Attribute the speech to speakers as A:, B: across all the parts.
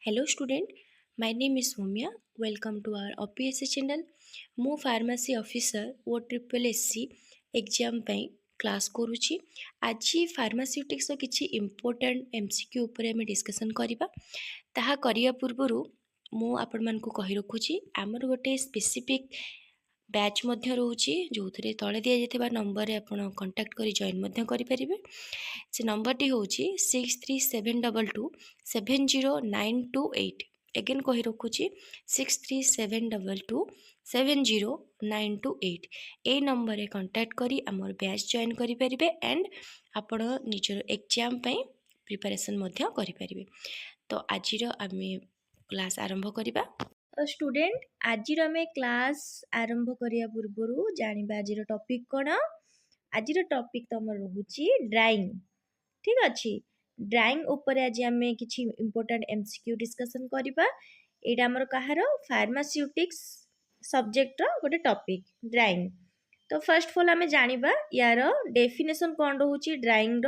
A: Hello student, my name is Soumya. Welcome to our OPSC channel. ମୁଁ pharmacy officer ଓ SSC exam ପାଇଁ class କରୁଛି। ଆଜି ଫାର୍ମାସ୍ୟୁଟିକ୍ସର କିଛି important MCQ ଉପରେ ଆମେ ଡିସ୍କସନ୍ କରିବା। ତାହା କରିବା ପୂର୍ବରୁ ମୁଁ ଆପଣମାନଙ୍କୁ କହି ରଖୁଛି ଆମର ଗୋଟେ ସ୍ପେସିଫିକ୍ ବ୍ୟାଚ୍ ମଧ୍ୟ ରହୁଛି ଯେଉଁଥିରେ ତଳେ ଦିଆଯାଇଥିବା ନମ୍ବରରେ ଆପଣ କଣ୍ଟାକ୍ଟ କରି ଜଏନ୍ ମଧ୍ୟ କରିପାରିବେ। ସେ ନମ୍ବରଟି ହେଉଛି 6372270928। ଏଗେନ୍ କହି ରଖୁଛି 6372270928। এই ନମ୍ବରରେ କଣ୍ଟାକ୍ଟ କରି ଆମର ବ୍ୟାଚ୍ ଜଏନ୍ କରିପାରିବେ ଆଣ୍ଡ ଆପଣ ନିଜର ଏକ୍ଜାମ୍ ପାଇଁ ପ୍ରିପାରେସନ୍ ମଧ୍ୟ କରିପାରିବେ। ତ ଆଜିର ଆମେ କ୍ଲାସ୍ ଆରମ୍ଭ କରିବା। ଷ୍ଟୁଡେଣ୍ଟ ଆଜିର ଆମେ କ୍ଲାସ୍ ଆରମ୍ଭ କରିବା ପୂର୍ବରୁ ଜାଣିବା ଆଜିର ଟପିକ୍ କ'ଣ। ଆଜିର ଟପିକ୍ ତମର ରହୁଛି ଡ୍ରାଇଂ। ଠିକ୍ ଅଛି, ଡ୍ରାଇଂ ଉପରେ ଆଜି ଆମେ କିଛି ଇମ୍ପୋର୍ଟାଣ୍ଟ MCQ ଡିସ୍କସନ୍ କରିବା। ଏଇଟା ଆମର କାହାର ଫାର୍ମାସ୍ୟୁଟିକ୍ସ ସବଜେକ୍ଟର ଗୋଟେ ଟପିକ୍ ଡ୍ରାଇଂ। ତ ଫାର୍ଷ୍ଟ ଅଫ୍ ଅଲ୍ ଆମେ ଜାଣିବା ୟାର ଡେଫିନେସନ୍ କ'ଣ ରହୁଛି ଡ୍ରାଇଂର।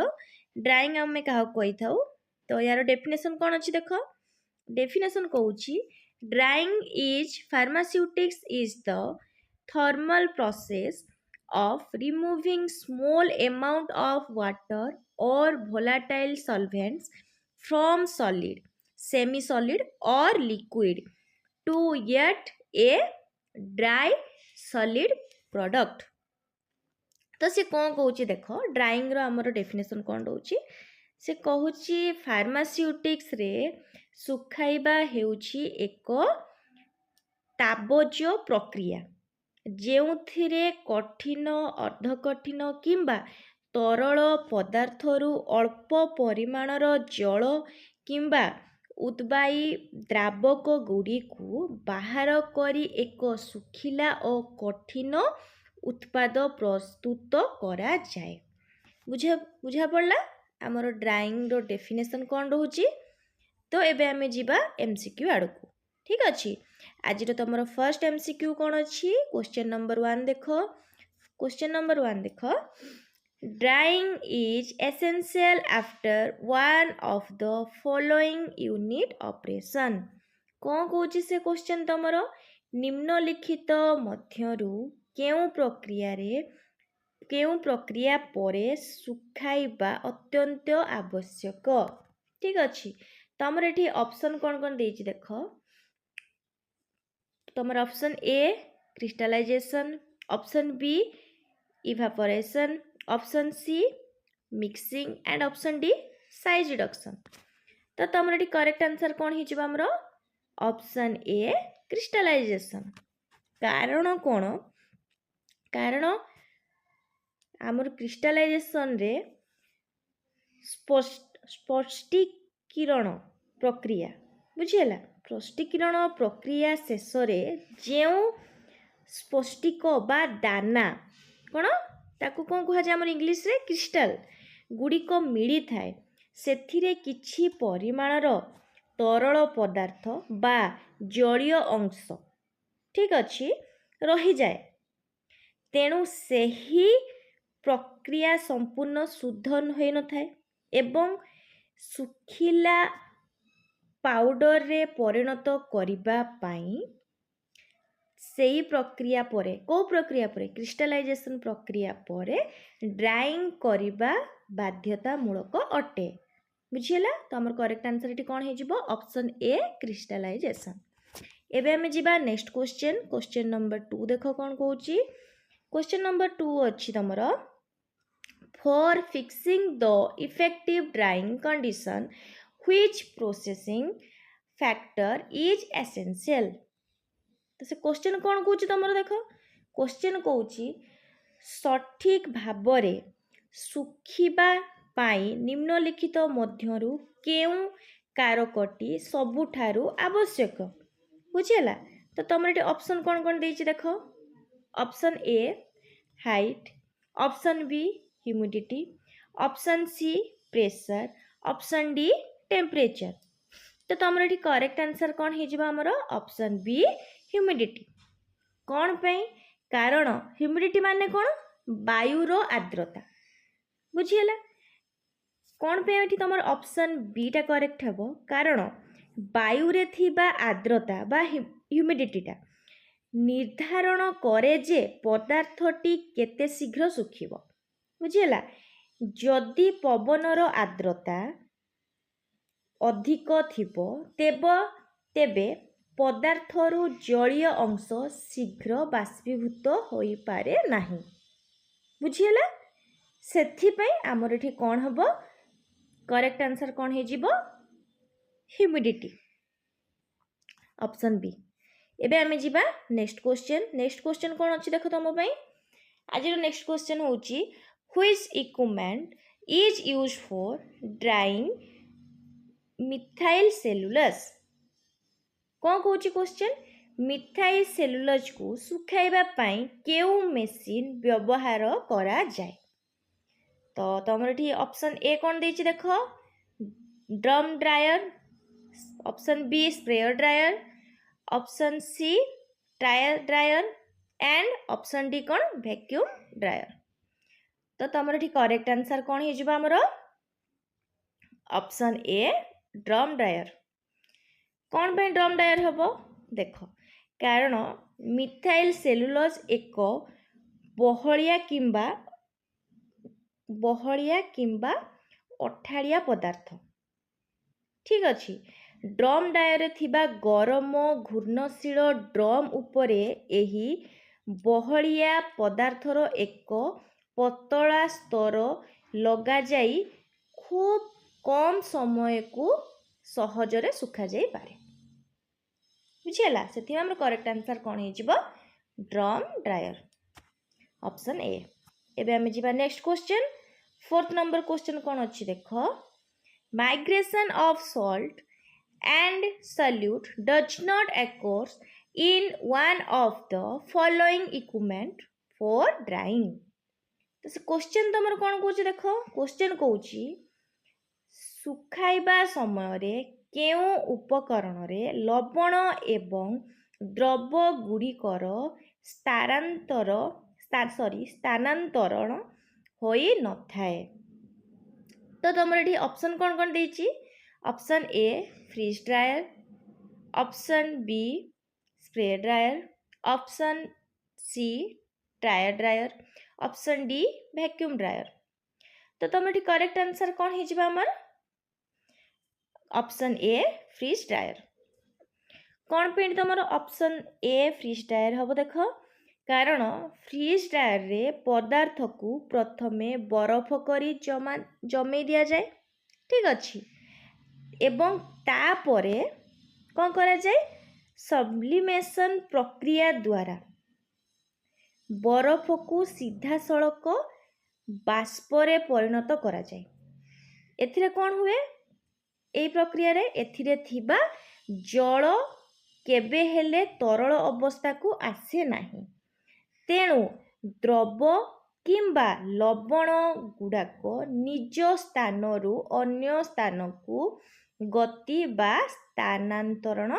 A: ଡ୍ରାଇଂ ଆମେ କାହାକୁ କହିଥାଉ, ତ ୟାର ଡେଫିନେସନ୍ କ'ଣ ଅଛି ଦେଖ। ଡେଫିନେସନ୍ କହୁଛି drying is pharmaceutics is the thermal process of removing small amount of water or volatile solvents from solid, semi-solid or liquid to get a dry solid product। तो से कौन कहूँ देख ड्राइंग आमर डेफिनेशन कौन रोचे से कहूँ फार्मास्यूटिक्स रे सुखाइबा हेउछि एक ताबज प्रक्रिया ଯେଉଁଥିରେ କଠିନ ଅର୍ଦ୍ଧକଠିନ କିମ୍ବା ତରଳ ପଦାର୍ଥରୁ ଅଳ୍ପ ପରିମାଣର ଜଳ କିମ୍ବା ଉଦ୍ବାୟୀ ଦ୍ରାବକ ଗୁଡ଼ିକୁ ବାହାର କରି ଏକ ଶୁଖିଲା ଓ କଠିନ ଉତ୍ପାଦ ପ୍ରସ୍ତୁତ କରାଯାଏ। ବୁଝା ପଡ଼ିଲା ଆମର ଡ୍ରାଇଂର ଡେଫିନେସନ୍ କ'ଣ ରହୁଛି। ତ ଏବେ ଆମେ ଯିବା MCQ ଆଡ଼କୁ। ଠିକ୍ ଅଛି, ଆଜିର ତମର ଫର୍ଷ୍ଟ MCQ କ'ଣ ଅଛି। क्वेश्चन नंबर 1 देख। क्वेश्चन नंबर 1 देख, drawing is essential after one of the following unit operation. कौन कहूँ से क्वेश्चन तमर निम्नलिखित मध्यरु केउं प्रक्रिया परे सुखाइबा अत्यंत आवश्यक। ठीक अच्छे, तमर ये ऑप्शन कौन कौन देछि देख। तमर option A crystallisation, option B evaporation, option C mixing and option D size reduction. तो तमर ये करेक्ट आंसर कौन हो हमरो ऑप्शन ए क्रिस्टलाइजेशन। कारण कौन, कारण आमर क्रिस्टलाइजेशन रे स्पष्टीकरण प्रक्रिया बुझीला। स्पष्टीकरण प्रक्रिया शेष जो स्पष्टिक बा दाना कौन ताकू कौन कह जाए इंग्लिश रे क्रिस्टल गुड़िक मिली थाए सेथिरे किछि परिमाणर तरल पदार्थ बा जलीय अंश ठीक अच्छी रही जाए। तेणु सही प्रक्रिया संपूर्ण शुद्ध हो न थाए एवं सुखिला पाउडर रे परिणत करिबा पाई सेही प्रक्रिया परे को प्रक्रिया परे क्रिस्टलाइजेशन प्रक्रिया परे ड्राइंग करिबा बाध्यतामूलक अटे। बुझीला, तो हमर करेक्ट आंसर एटी कोन हे जिवो ऑप्शन ए क्रिस्टलाइजेशन। एबे हमें जिबा नेक्स्ट क्वेश्चन। क्वेश्चन नंबर 2 देखो कोन कहूची। क्वेश्चन नंबर 2 अछि तमरो for fixing the effective drying condition which processing factor is essential. तो से क्वेश्चन कौन कहूँ तुम देख। क्वेश्चन कहूँ सठिक भावरे सुखिबा पाई निम्नलिखित मध्यरु केउं कारकटी सबुठारु आवश्यक। बुझीला, तो तुम ये ऑप्शन कौन कौन देछि देख। Option A height, option B humidity, option C pressure, option D temperature. तो तुम ये करेक्ट आंसर कौन हो ऑप्शन बी ह्यूमिडिटी। कौन पे कारण ह्यूमिडिटी माने कौन वायुर आर्द्रता। बुझीला, कौन पे तुम ऑप्शन बी टा करेक्ट हे कारण ବାୟୁରେ ଥିବା ଆର୍ଦ୍ରତା ବା ହ୍ୟୁମିଡିଟିଟା ନିର୍ଦ୍ଧାରଣ କରେ ଯେ ପଦାର୍ଥଟି କେତେ ଶୀଘ୍ର ଶୁଖିବ। ବୁଝିହେଲା? ଯଦି ପବନର ଆର୍ଦ୍ରତା ଅଧିକ ଥିବ ତେବେ ପଦାର୍ଥରୁ ଜଳୀୟ ଅଂଶ ଶୀଘ୍ର ବାଷ୍ପୀଭୂତ ହୋଇପାରେ ନାହିଁ। ବୁଝିହେଲା? ସେଥିପାଇଁ ଆମର ଏଠି କ'ଣ ହେବ? କରେକ୍ଟ ଆନ୍ସର କ'ଣ ହେଇଯିବ? Humidity, option B. ଏବେ ଆମେ ଯିବା ନେକ୍ସଟ କ୍ୱେଶ୍ଚन। ନେକ୍ସଟ କ୍ୱେଶ୍ଚନ କ'ଣ ଅଛି ଦେଖ ତମ ପାଇଁ। ଆଜିର ନେକ୍ସଟ କ୍ୱେଶ୍ଚନ ହେଉଛି which equipment is use for drying methyl cellulose. କ'ଣ କହୁଛି କ୍ୱେଶ୍ଚନ? ମିଥାଇଲ୍ ସେଲୁଲୋଜ୍କୁ ଶୁଖାଇବା ପାଇଁ କେଉଁ ମେସିନ୍ ବ୍ୟବହାର କରାଯାଏ? ତ ତମର ଏଠି ଅପସନ୍ ଏ କ'ଣ ଦେଇଛି ଦେଖ, drum dryer, option B sprayer dryer, option C tyre dryer and option D କ'ଣ ଭ୍ୟାକ୍ୟୁମ୍ ଡ୍ରାୟର। ତ ତମର ଏଠି କରେକ୍ଟ ଆନ୍ସର କ'ଣ ହେଇଯିବ ଆମର? Option A drum dryer. କ'ଣ ପାଇଁ ଡ୍ରମ୍ ଡ୍ରାୟର ହେବ? ଦେଖ, କାରଣ ମିଥାଇଲ୍ ସେଲୁଲୋଜ୍ ଏକ ବହଳିଆ କିମ୍ବା ଅଠାଳିଆ ପଦାର୍ଥ। ଠିକ୍ ଅଛି। ଡ୍ରମ୍ ଡ୍ରାୟରରେ ଥିବା ଗରମ ଘୂର୍ଣ୍ଣଶୀଳ ଡ୍ରମ୍ ଉପରେ ଏହି ବହଳିଆ ପଦାର୍ଥର ଏକ ପତଳା ସ୍ତର ଲଗାଯାଇ ଖୁବ୍ କମ୍ ସମୟକୁ ସହଜରେ ଶୁଖାଯାଇପାରେ। ବୁଝିହେଲା? ସେଥିପାଇଁ ଆମର କରେକ୍ଟ ଆନ୍ସର କ'ଣ ହେଇଯିବ? Drum dryer, option A. ଏବେ ଆମେ ଯିବା next question. 4th number question କ'ଣ ଅଛି ଦେଖ, migration of salt and solute does not occur in one of the following equipment for drying। तो से क्वेश्चन तमर कौन कौच देख, क्वेश्चन कौची सुखाइबा समय रे केउ उपकरण रे लवण एवं द्रव गुड़िकर स्थानांतरण होई न थाए। तो तमर एठी ऑप्शन कौन कौन देची? Option A freeze dryer, option B spray dryer, option C tray dryer, option D vacuum dryer. तो तुम ये करेक्ट आंसर कौन है आमर? Option A freeze dryer. कौन पे तुम ऑप्शन ए फ्रीज ड्रायर हम देख, कारण फ्रीज ड्रायर रे पदार्थ को प्रथमे बरफ करी जमे दिया जाए। ठीक अच्छे, एवं तापरे कौन करा जाए? सब्लिमेशन प्रक्रिया द्वारा बरफ को सीधा सड़क बाष्परे परिणत करा जाए। एथिरे कौन हुए? ए प्रक्रिया रे एथिरे थिबा जल केबे हेले तरल अवस्था को आसे नाही, तेणु द्रव किंबा लवण गुड़ाक निज स्थान रु अन्य स्थान को गति बा स्थानांतरण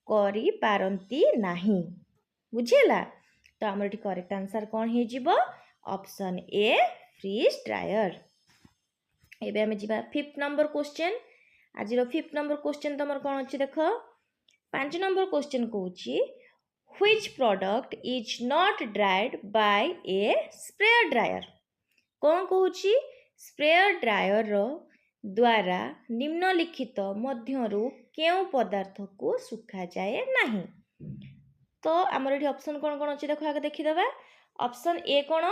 A: करि पारंती नाही। बुझिला? तो हमर एठी करेक्ट आंसर कोन हे जिवो? Option A freeze dryer. एबे हमें जिबा 5th नंबर क्वेश्चन। आज रो 5th नंबर क्वेश्चन तमर कोन अछि देखो। 5 नंबर क्वेश्चन कहूची which product is not dried by a sprayer dryer. कोन कहूची? स्प्रेयर ड्रायर रो द्वारा निम्नलिखित मध्यरु केउ पदार्थ को सुखा जाए नहीं। तो आमर एठी ऑप्शन कोन कोन अछि देखो, आगे देखि दबा। ऑप्शन ए कोन?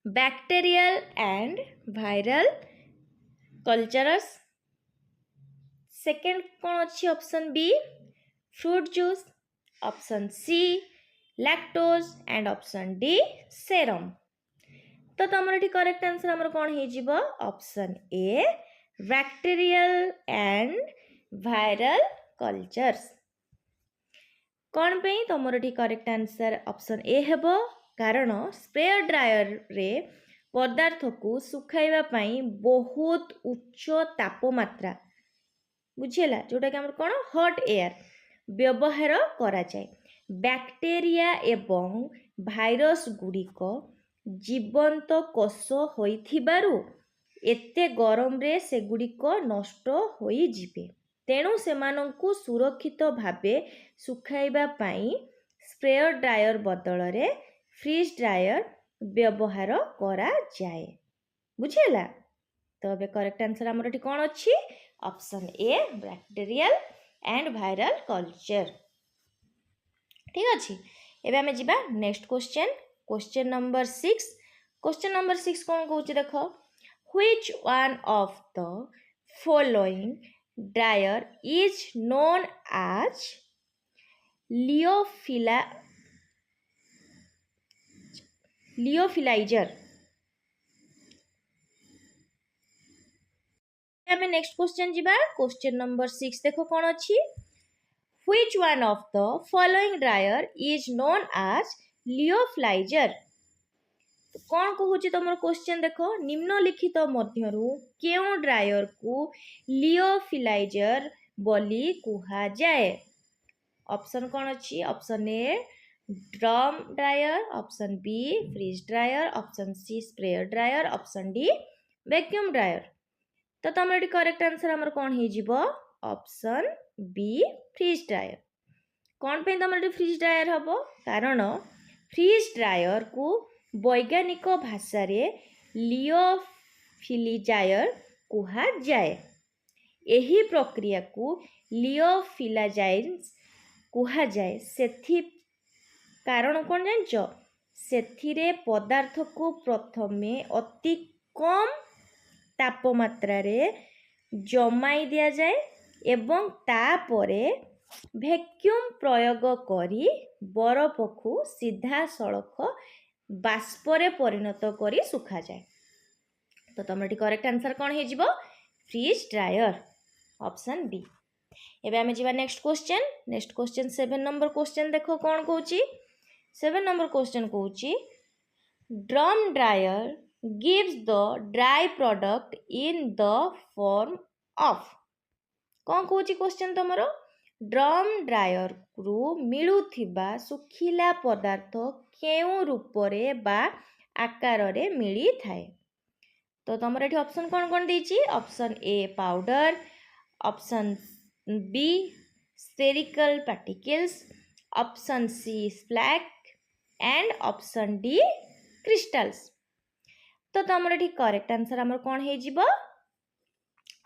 A: Bacterial and viral cultures. Second कोन अछि? Option B fruit juice, option C lactose and option D serum. तो तमर एठी करेक्ट आंसर हमर कोन हे जिवो? Option A bacterial and viral cultures. कौन पे तमर एठी करेक्ट आंसर ऑप्शन ए हेबो, कारण स्प्रेयर ड्रायर रे पदार्थ को सुखाइबा पई बहुत उच्च तापमात्रा, बुझिला, जोटा कि हमर कोन हॉट एयर व्यवहार करा जाए। बैक्टीरिया एवं भाइरस गुड़िक जीवंत कोष होइथिबारु एते गरम रे से गुड़िक नष्ट होई जिवे, तेणु सेमानंकु सुरक्षित भावे सुखाइबा पाई स्प्रेयर ड्रायर बदल रे फ्रीज ड्रायर व्यवहार करा जाए। बुझिला? तो अब करेक्ट आंसर हमर एठी कोन अछि? Option A bacterial and viral culture. ठीक अछि। एबे हमें जिबा next question, question number 6। Question number 6 कोन कहूची देखो, which one of the following dryer is known as lyophilizer. हमें नेक्स्ट क्वेश्चन जिबा, क्वेश्चन नंबर 6 देखो कोन अछि, which one of the following dryer is known as lyophilizer. तो कौन कहूची तुम क्वेश्चन देखो, निम्नलिखित मध्यरु केउ ड्रायर को लियोफिलाइजर बोली कुहा जाए। ऑप्शन कौन अच्छी? Option A drum dryer, option B freeze dryer, option C sprayer dryer, option D vacuum dryer. तो तुम ये करेक्ट आंसर हमर कौन हो जिवो? Option B freeze dryer. कौन पे तुम फ्रीज ड्रायर हबो? कारण फ्रीज ड्रायर को वैज्ञानिक भाषा रे लियोफिलिजायर कुहा जाए। एही प्रक्रिया को लियोफिलाजाइज कुहा जाए। सेथि कारण कौन जानछ? सेथिरे पदार्थ को प्रथमे अति कम तापमात्रा रे जमाई दिया जाए एवं तापरे वैक्यूम प्रयोग करी बरफ को सीधा सड़क बाष्परे परिणत करी सुखा जाए। तो तुम ये करेक्ट आंसर कौन हो जिवो? Freeze dryer, option B. एबे हमें जिबा next question, next question 7 number question देखो कौन कहूची। 7 नंबर क्वेश्चन कहूची, drum dryer gives the dry product in the form of। कौन कहूची क्वेश्चन तमरो? ड्रम ड्रायर रु मिलुथिबा सुखिला पदार्थ केउ रूपरे बा आकार रे मिली थाए। तो तमरो एठी ऑप्शन कौन कौन देछि? Option A powder, option B spherical particles, option C flake and option D crystals. तो तमरो एठी करेक्ट आंसर हमर कौन हे जिवो?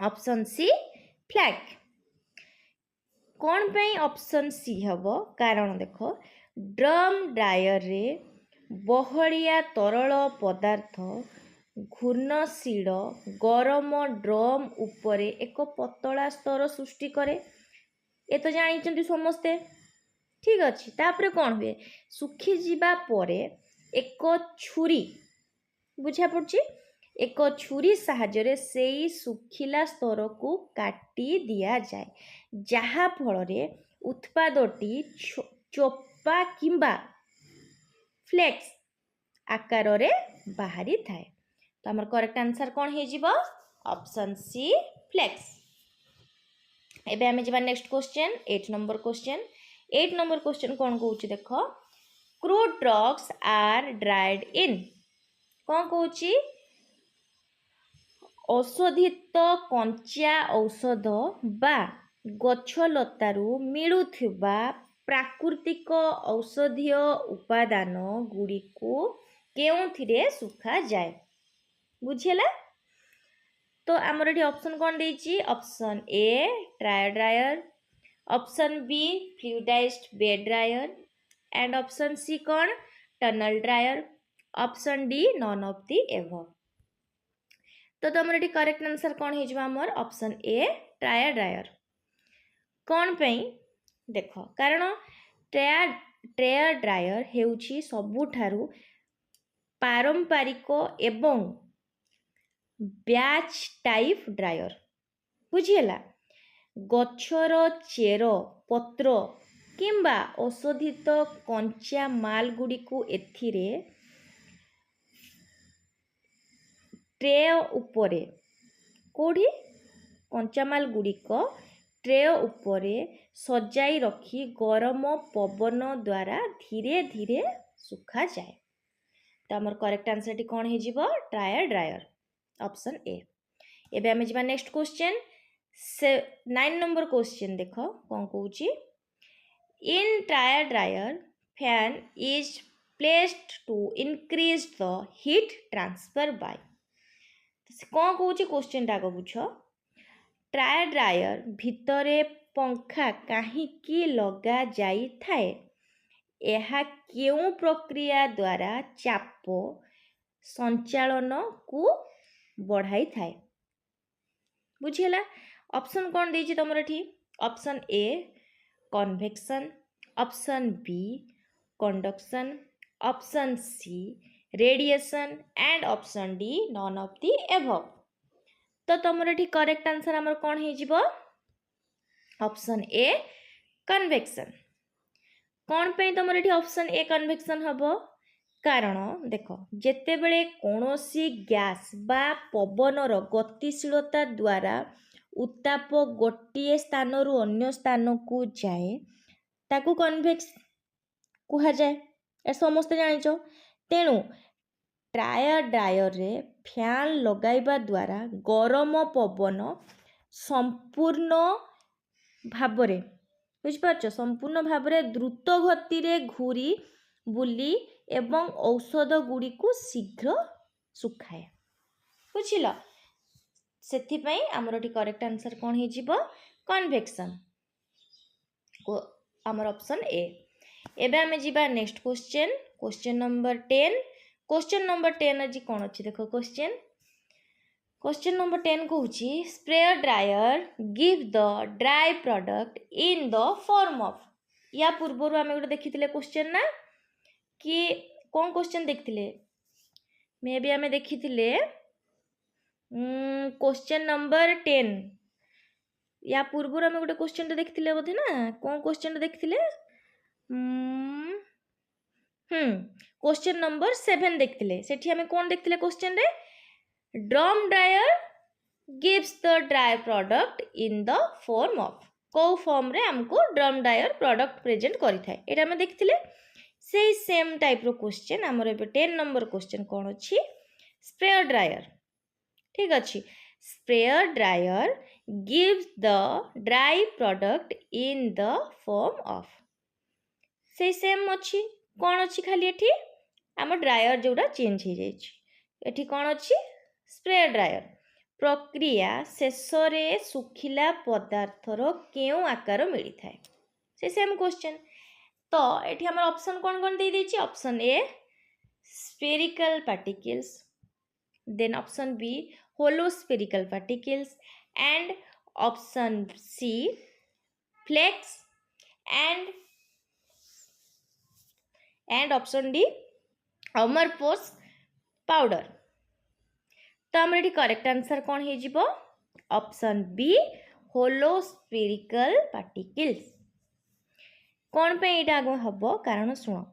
A: Option C flake. कौन पे ऑप्शन सी हबो? कारण देखो ड्रम ड्रायर रे बहलिया तरल पदार्थ घूर्णशील गरम ड्रम उपरे एक पतला स्तर सृष्टि करे। ए तो जानी समस्ते। ठीक अच्छे। तापर कौन हुए? सुखी जीवा परे एक छुरी, बुझा पड़ची, एक छुरी साहाय्य से सुखिला स्तर को काटी दिया जाए, जहा फल उत्पादटी चोपा किंबा फ्लेक्स आकार रे बाहरी थाए। तो हमर करेक्ट आंसर कौन हे जिवो? Option C flakes. एबे हमें जिबा next question 8 number question. 8 number question कौन कहूची देखो, crude drugs are dried in. कौन कहूची? औषधित कंचा औषध बा गछलतारू मिलुथिबा प्राकृतिक औषधीय उपादान गुड़ी को केउथिरे सुखा जाए। बुझेला? तो आमर एठी ऑप्शन कौन देछि? Option A dryer dryer, option B fluidised bed dryer and option C कौन? Tunnel dryer, option D none of the above. तो तुमर एठी करेक्ट आंसर कौन हे जिवो? हमर ऑप्शन ए ड्रायर ड्रायर। कौन पे देखो, कारण ड्रायर ड्रायर हेउछि सबुठारु पारंपरिक एवं ब्याच टाइप ड्रायर। बुझिला? गछर चेर पत्र किंबा औषधित कंचा माल गुड़ी को एथिरे ट्रे उपरे कोठी कंचा माल गुड़ी को ट्रे उपरे सजाई रखी गरम पवन द्वारा धीरे धीरे सुखा जाए। तो हमर करेक्ट आंसर टी कौन हे जिवो? Dryer dryer, option A. एबे हमें जिबा नेक्स्ट क्वेश्चन से 9 नंबर क्वेश्चन देख कौन कौच in tray dryer fan is placed to increase the heat transfer by कौन कौच क्वेश्चन आग बुझ टायर ड्रायर भितरे पंखा कहीं लगा जाई थाए यह क्यों प्रक्रिया द्वारा चाप संचालन को बढ़ाई थाए बुझीला ऑप्शन कौन देछि तमर एठी option A convection option B conduction option C radiation and option D none of the above तो तमर एठी करेक्ट आंसर हमर कौन हे जिवो ऑप्शन ए कन्वेक्शन कौन पे तमर एठी ऑप्शन ए कन्वेक्शन हबो कारण देख जेते बेले कौनसी गैस बा पवनर गतिशीलता द्वारा उत्ताप गोटे स्थान रु अन्य स्थान को जाए ताकू कन्वेक्स कुहा जाए ए समस्ते जानिच तेणु टायर ड्रायर रे फैन लगाइबा द्वारा गरम पवन संपूर्ण भाबरे बुझिपारछ संपूर्ण भाबरे द्रुत गति रे घूरी बुली एवं औषध गुड़ी को शीघ्र सुखाए बुझिल से आमर करेक्ट आंसर कौन हो कन्वेक्शन को आमर ऑप्शन ए एबे आमे जिबा next question question number 10 question number 10 आज कौन अच्छी देख क्वेश्चन नंबर 10 कहूँ sprayer dryer give the dry product in the form of या पूर्वर आम गोटे देखी क्वेश्चन ना कि कौन क्वेश्चन देखते मे भी आम देखी क्वेश्चन नंबर 10 या पूर्वर आम गोटे क्वेश्चन देखते बोधे ना कौन क्वेश्चन देखते क्वेश्चन नंबर 7 देखते सेठी आम कौन देखते क्वेश्चन रे drum dryer gives the dry product in the form of कौ फॉर्म रे हमको ड्रम ड्रायर प्रोडक्ट प्रेजेंट करि थाए एटा हम देखथिले से सेम टाइप रो क्वेश्चन हमर एबे 10 नंबर क्वेश्चन कोन अछि स्प्रेयर ड्रायर ठीक अछि sprayer dryer gives the dry product in the form of से सेम अछि कोन अछि खाली एठी हम ड्रायर जोडा चेंज हो जाय छि एठी कोन अछि स्प्रेयर ड्रायर प्रक्रिया शेष रे सुखिला पदार्थर केउ आकार मिली थाए से सेम क्वेश्चन तो एठी हमर ऑप्शन कौन कौन दे देछि option A spherical particles then option B hollow spherical particles and option C flakes and option D amorphous powder तो हमर एठी करेक्ट आंसर कौन हे जिवो option B hollow spherical particles कौन पे एटा आगो हबो कारण सुनो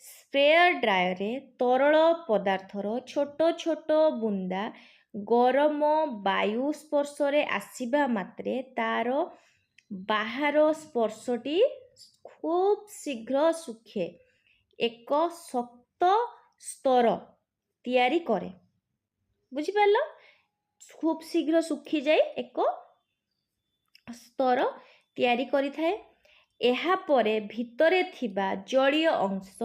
A: स्प्रेयर ड्रायर रे तरल पदार्थर छोट छोट बुंदा गरम वायु स्पर्श रे आसीबा मात्रे तार बाहर स्पर्शटी खूब शीघ्र सुखे एक शक्त स्तर तैयारी करे बुझी पारलो खूब शीघ्र सुखी जाए एक स्तर तैयारी करि थाए एहा परे भितरे थिबा जलीय अंश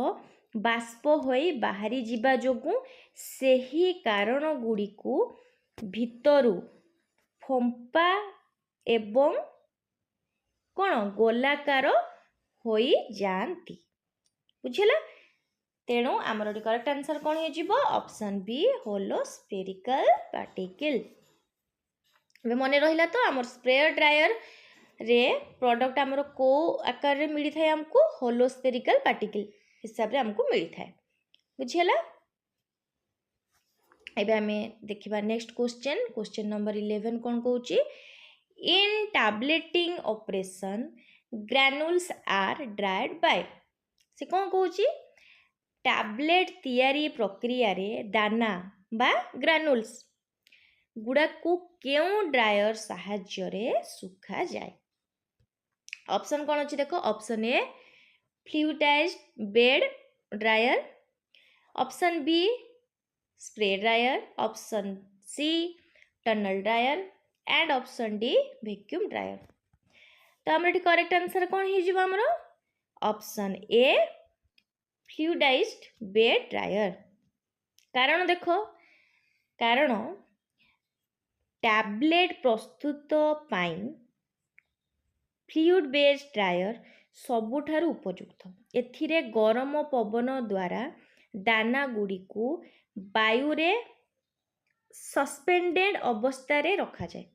A: बाष्प होई बाहरी जिबा जोगु सेही कारण गुडी को भितरु फंपा एवं कोन गोलाकार होई जानती बुझिला तेणु आमर करेक्ट आंसर कौन हो option B hollow spherical particle ए मन रहिला तो आमर स्प्रेयर ड्रायर रे प्रोडक्ट आमर को आकार रे मिली थाए हमको होलो स्फेरिकल पार्टिकल हिसाब रे हमको मिली थाए बुझिला एबे हमें देखिबा नेक्स्ट क्वेश्चन क्वेश्चन नंबर 11 कौन कहूची in tableting operation granules are dried by से कौन कहूची टैबलेट तैयारी प्रक्रिया रे दाना बा ग्रैनुल्स गुड़ा को केउ ड्रायर साहाय्य रे सुखा जाए ऑप्शन कौन अच्छी देखो option A fluidised bed dryer option B spray dryer option C tunnel dryer and option D vacuum dryer. तो आम करेक्ट आंसर कौन हो option A fluidised bed dryer. कारण देख कारण टैबलेट प्रस्तुत पाई फ्लूइड बेस्ड ड्रायर सबुठारु उपयुक्त। एथिरे गरम पवन द्वारा दाना गुड़ी को वायु रे सस्पेंडेड अवस्था रे रखा जाए।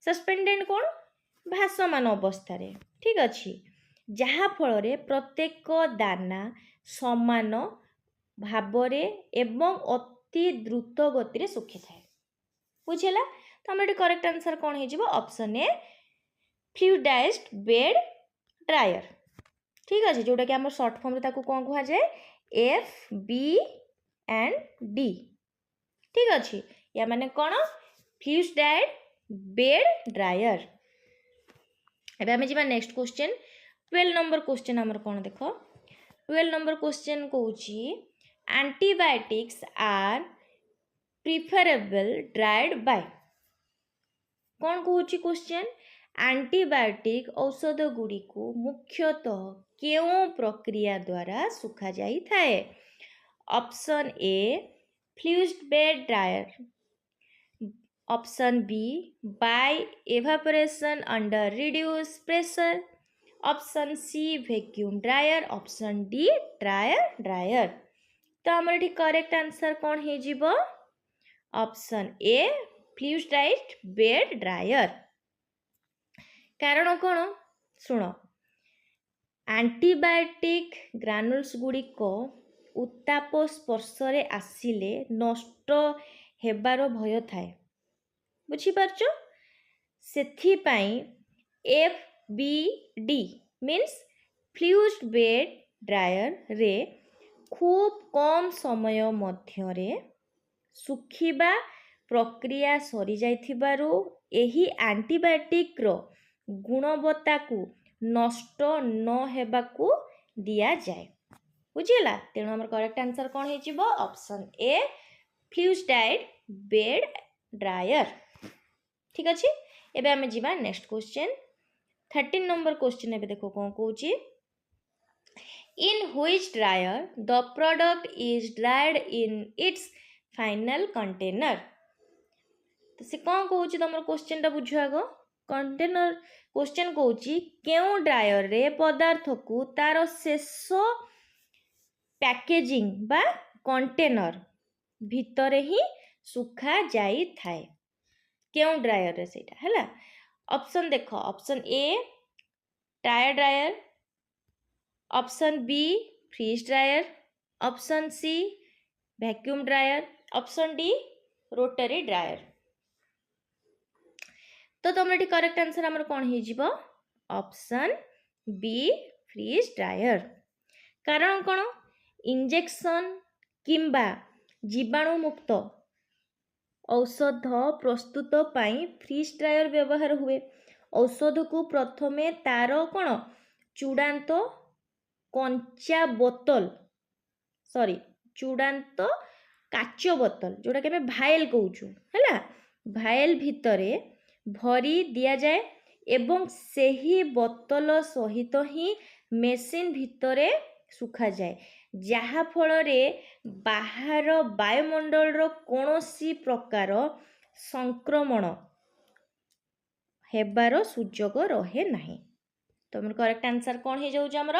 A: सस्पेंडेड कौन भासमान अवस्था रे, ठीक अच्छे, जहा फल रे प्रत्येक दाना समान भावरे एवं अति द्रुत गति रे सुखी थाए। बुझेला? तो हम करेक्ट आंसर कौन हो option A fluidised bed dryer. ठीक अच्छे, जोटा कि आम सर्ट फॉर्म रे ताकू कौन कह जाए FB&D। ठीक अच्छे, या माने कौन फ्लूइडाइज्ड बेड ड्रायर। एबे आमे जिबा नेक्स्ट क्वेश्चन 12 नंबर क्वेश्चन हमर कौन देख 12 नंबर क्वेश्चन कहूची antibiotics are preferable dried by. कौन कहूची क्वेश्चन एंटीबायोटिक औषध गुड़ी को मुख्यतः केउं प्रक्रिया द्वारा सुखा जाई थाए। Option A fluid bed dryer, option B by evaporation under reduced pressure, option C vacuum dryer, option D dryer. तो हमर एठी करेक्ट आंसर कौन हे जिवो option A fluidised bed dryer. कारण कौन सुनो एंटीबायोटिक ग्रानुल्स गुड़िक उत्ताप स्पर्श रे आसिले नष्ट हेबार भय थाए। बुझीपारछ सेथिपाई FBD means fluid bed dryer रे खूब कम समय मध्य रे सुखिबा प्रक्रिया सरी जाइथिबारु एही एंटीबायोटिक रो गुणवत्ता को नष्ट न हेबाकू दिया जाए। बुझीला? तेणु हमर करेक्ट आंसर कौन हो option A fluidised bed dryer. ठीक अच्छे, एबे आमे जिबा नेक्स्ट क्वेश्चन 13 नंबर क्वेश्चन। एबे देखो कौन कहूची in which dryer the product is dried in its final container. तो से कौन कहूची तुम क्वेश्चन टा बुझ आगो कंटेनर क्वेश्चन कहूची केउं ड्रायर रे पदार्थ को तार शेष पैकेजिंग बा कंटेनर भितरे ही सुखा जाई थाए। केउं ड्रायर रे सेटा हैला। ऑप्शन देखो option A tray dryer, option B freeze dryer, option C vacuum dryer, option D rotary dryer. तो तुम ये करेक्ट आंसर हमर कौन हो जिवो ऑप्शन बी फ्रीज ड्रायर। कारण कौन इंजेक्शन किंबा जीवाणु मुक्त औषध प्रस्तुत पाई फ्रीज ड्रायर व्यवहार हुए। औषध को प्रथमे तार कौन चूड़ांत कंचा बोतल चूड़ांत काच बोतल जोटा कि भाइल कहूँ है भाइल भितरे भरी दिया जाए एवं सही बोतल सहित ही मेसिन भितरे सुखा जाए जहा फल रे बाहर वायुमंडल रो कोनोसी प्रकार संक्रमण हेबार सुजोग रहे नहीं। तो हमर करेक्ट आंसर कौन हो जाउछ हमर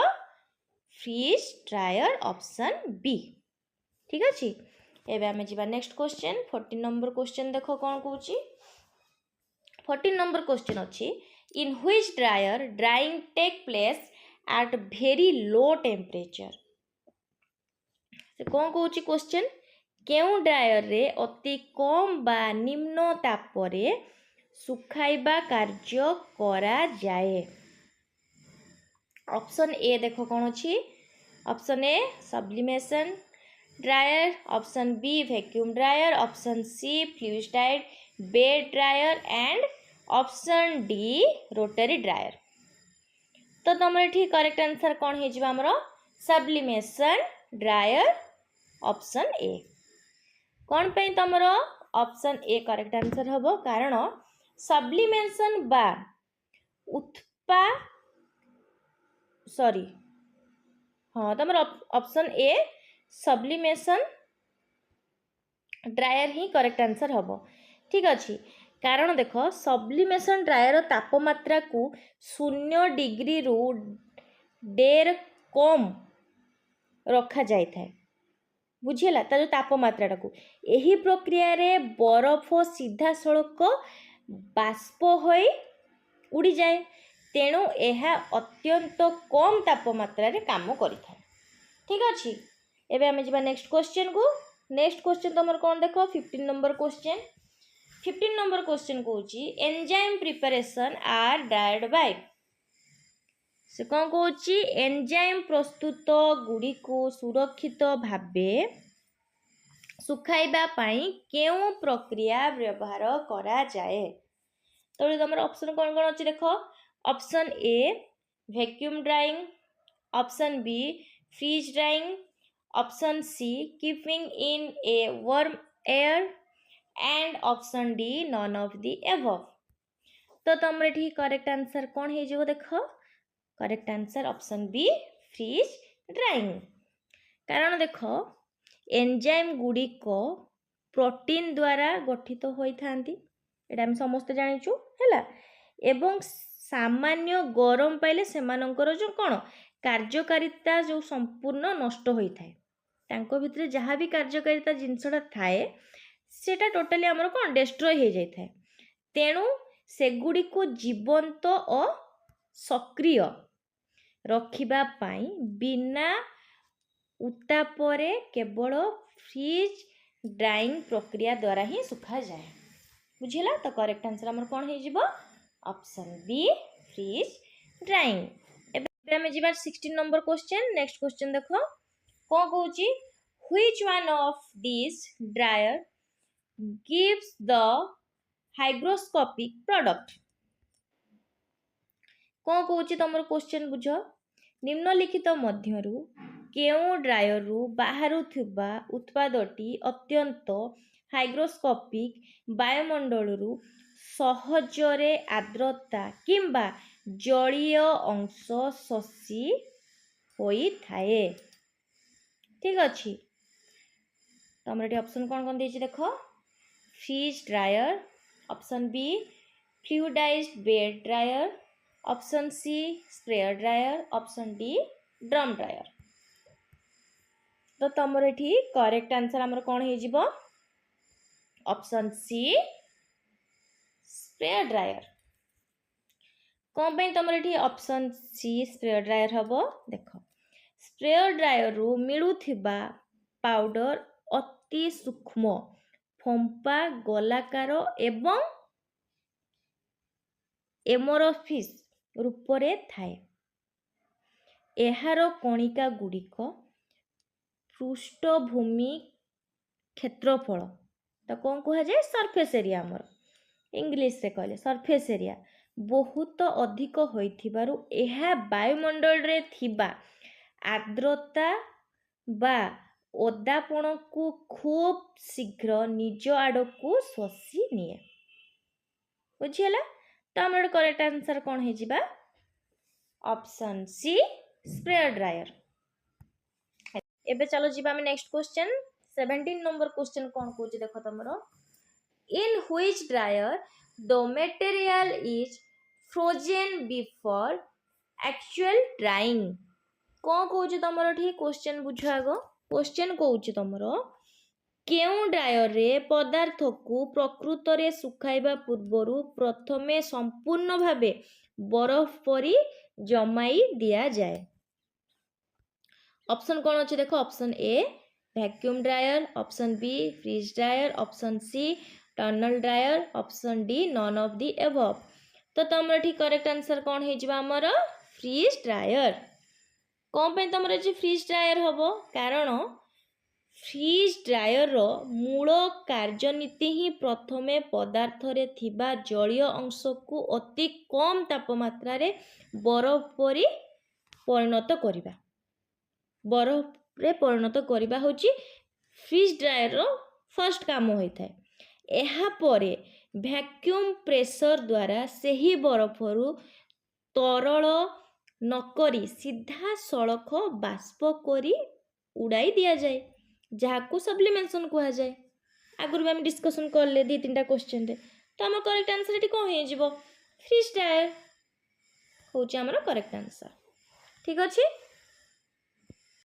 A: फ्रीज ड्रायर ऑप्शन बी। ठीक अछि, एबे हमें जिबा नेक्स्ट क्वेश्चन 14 नंबर क्वेश्चन देखो कौन कहूची 14 नंबर क्वेश्चन अच्छी in which dryer drying take place at very low temperature. से कौन कहूँ क्वेश्चन केउं ड्रायर रे अति कम बा निम्न तापरे सुखाइबा कार्य करा जाए। ऑप्शन ए देखो कौन अच्छी option A sublimation dryer, option B vacuum dryer, option C fluidized bed dryer and option D rotary dryer. तो तुम ये करेक्ट आंसर कौन हो सब्लिमेशन ड्रायर ऑप्शन ए। कौन पे तुम ऑप्शन ए करेक्ट आंसर हम कारण सब्लिमेशन बा उत्पा सॉरी हाँ तुम option A sublimation dryer he correct answer हम ठीक अच्छे कारण देख सब्लिमेशन ड्रायर तापमात्रा को 0 डिग्री रु डेर कम रखा जाए बुझीला तार तापमात्रा को यही प्रक्रिया रे बरफ सीधा सड़क बाष्प हो उड़ी जाए तेणु यह अत्यंत कम तापमात्रा रे काम करिଥାଏ ठीक अच्छे एबे आमे जिबा नेक्स्ट क्वेश्चन को नेक्स्ट क्वेश्चन तुम कौन देख 15 नंबर क्वेश्चन कौच enzyme preparation are dried by से कौन कौच एंजाइम प्रस्तुत गुड़ी को सुरक्षित भावे सुखाइबा पाई केउ प्रक्रिया व्यवहार करा जाए तो तुम ऑप्शन कौन कौन अच्छी देख option A vacuum drying option B freeze drying option C keeping in a warm air and option D none of the above तो तुम ये करेक्ट आंसर कौन हो देख correct answer option B freeze drying कारण देख एंजाइम गुड़िक प्रोटीन द्वारा गठित होता एटा हम समस्त जानिचु हैला एवं सामान्य गरम पाइले सेमानकर जो कौन कार्यकारिता जो संपूर्ण नष्ट होता है तांको भितरे जहाँ भी कार्यकारिता जिनसटा थाए सेटा टोटाली आमर कौन डिस्ट्रॉय हो जाए तेणु सेगुड़ी को जीवंत और सक्रिय रखिबा पाई बिना उत्तापरे केवल फ्रीज ड्राइंग प्रक्रिया द्वारा ही सुखा जाए बुझेला तो करेक्ट आंसर हमर कौन हो ऑप्शन बी फ्रीज ड्राइंग एबे हम जिबार 16 नंबर क्वेश्चन नेक्स्ट क्वेश्चन देखो कौन कहूची which one of this dryer gives the hygroscopic product कौन कहूची तुम क्वेश्चन बुझ निम्नलिखित मध्यरु केउ ड्रायर रु बाहरु थिबा उत्पादटी अत्यंत हाइग्रोस्कोपिक वायुमंडल रु सहजरे आर्द्रता किंबा जलीय अंश शोषी होई थाए ठीक अच्छे तुम ये ऑप्शन कौन कौन देछि देख freeze dryer option B fluidised bed dryer option C sprayer dryer option D drum dryer तो तुम ये करेक्ट आंसर आमर कौन हो ऑप्शन सी स्प्रेयर ड्रायर कौन पे तुम ये ऑप्शन सी स्प्रेयर ड्रायर हम देख स्प्रेयर ड्रायर रु मिलुथिबा पाउडर अति सूक्ष्म फंपा गोलाकार एवं एमोरफिस रूपरे थाए एहार कणिका गुड़िक पृष्ठभूमि क्षेत्रफल तो कौन कह जाए सरफेस एरिया आमर इंग्लिश रे कहले सरफेस एरिया बहुत अधिक होइथिबारु एहा वायुमंडल रे थिबा आर्द्रता बा ओदापण को खूब शीघ्र निज आड़ को शोषी निए बुझीला तो आम करेक्ट आंसर कौन हो ऑप्शन सी स्प्रेयर ड्रायर एबे चलो जीवा में नेक्स्ट क्वेश्चन 17 नंबर क्वेश्चन कौन कहूँ देख तुम इन which dryer the material is frozen before actual drawing कौन कहूँ तुम ठीक क्वेश्चन बुझ आग क्वेश्चन कहूँ तुम केउ ड्रायर रे पदार्थ को प्रकृत रे सुखाइबा पूर्वरु प्रथमे संपूर्ण भावे बरफ परी जमाई दिया जाए ऑप्शन कौन अच्छे देख option A vacuum dryer option B freeze dryer option C tunnel dryer option D none of the above तो तुम ठीक करेक्ट आंसर कौन होमर फ्रीज ड्रायर कौन पे तुम फ्रीज ड्रायर हम कारण फ्रीज ड्रायर मूल कार्यनीति ही प्रथमे पदार्थ रे थिबा जलीय अंश को अति कम तापमात्रा रे बरफ परी परिणत करिबा बरफ रे परिणत करिबा होची फ्रीज ड्रायर रो फर्स्ट काम होइथाय एहा परे ଭ୍ୟାକ୍ୟୁମ୍ ପ୍ରେସର ଦ୍ୱାରା ସେହି ବରଫରୁ ତରଳ ନକରି ସିଧାସଳଖ ବାଷ୍ପ କରି ଉଡ଼ାଇ ଦିଆଯାଏ, ଯାହାକୁ ସବ୍ଲିମେସନ୍ କୁହାଯାଏ। ଆଗରୁ ବି ଆମେ ଡିସ୍କସନ୍ କଲେ 2-3ଟା କ୍ୱେଶ୍ଚନରେ। ତ ଆମର କରେକ୍ଟ ଆନ୍ସର୍ ଏଠି କ'ଣ ହେଇଯିବ? ଫ୍ରି ଷ୍ଟାଇଲ୍ ହେଉଛି ଆମର କରେକ୍ଟ ଆନ୍ସର୍। ଠିକ୍ ଅଛି।